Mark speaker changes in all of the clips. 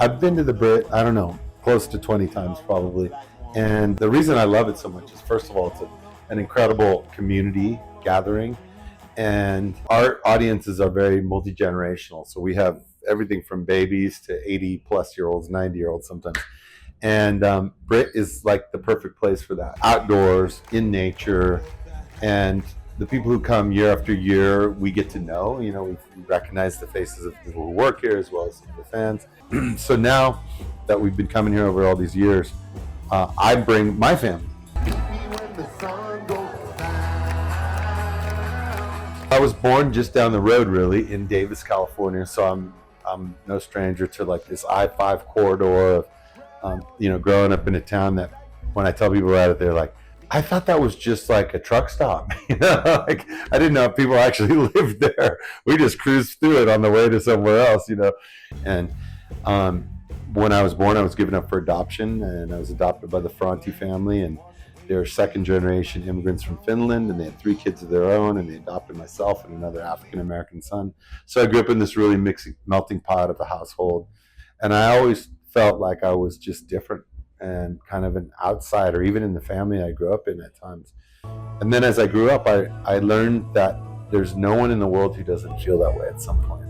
Speaker 1: I've been to the Brit, I don't know, close to 20 times probably. And the reason I love it so much is, first of all, it's an incredible community gathering. And our audiences are very multi-generational. So we have everything from babies to 80 plus year olds, 90 year olds sometimes. And Britt is like the perfect place for that. Outdoors, in nature, and the people who come year after year, we get to know. You know, we recognize the faces of people who work here as well as the fans. So now that we've been coming here over all these years, I bring my family. I was born just down the road, really, in Davis, California. So I'm no stranger to like this I-5 corridor of, growing up in a town that, when I tell people about it, they're like, I thought that was just like a truck stop. Like I didn't know if people actually lived there. We just cruised through it on the way to somewhere else, And when I was born, I was given up for adoption, and I was adopted by the Franti family, and they're second generation immigrants from Finland, and they had 3 kids of their own, and they adopted myself and another African-American son. So I grew up in this really melting pot of a household, and I always felt like I was just different and kind of an outsider, even in the family I grew up in at times. And then as I grew up, I learned that there's no one in the world who doesn't feel that way at some point.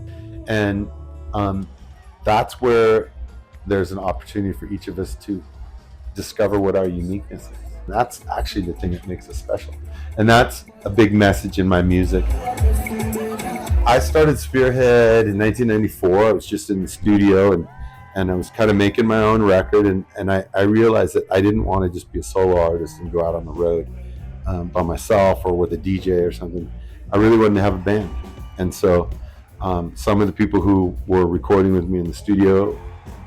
Speaker 1: And that's where there's an opportunity for each of us to discover what our uniqueness is. That's actually the thing that makes us special. And that's a big message in my music. I started Spearhead in 1994. I was just in the studio, and I was kind of making my own record, and I realized that I didn't want to just be a solo artist and go out on the road by myself or with a DJ or something. I really wanted to have a band. And so some of the people who were recording with me in the studio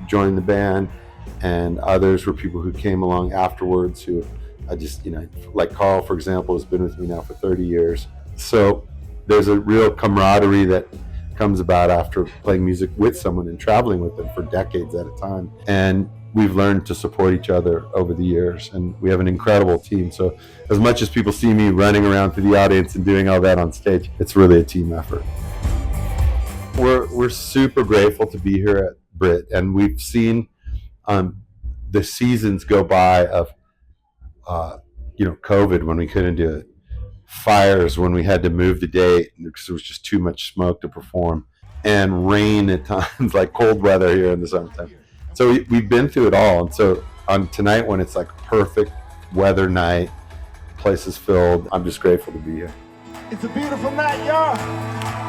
Speaker 1: joined the band, and others were people who came along afterwards who I just, like Carl, for example, has been with me now for 30 years. So there's a real camaraderie that comes about after playing music with someone and traveling with them for decades at a time. And we've learned to support each other over the years, and we have an incredible team. So as much as people see me running around to the audience and doing all that on stage, it's really a team effort. We're super grateful to be here at Britt, and we've seen the seasons go by of COVID when we couldn't do it, fires when we had to move the date because there was just too much smoke to perform, and rain at times, like cold weather here in the summertime. So we've been through it all. And so on tonight, when it's like perfect weather night, place is filled, I'm just grateful to be here.
Speaker 2: It's a beautiful night, y'all.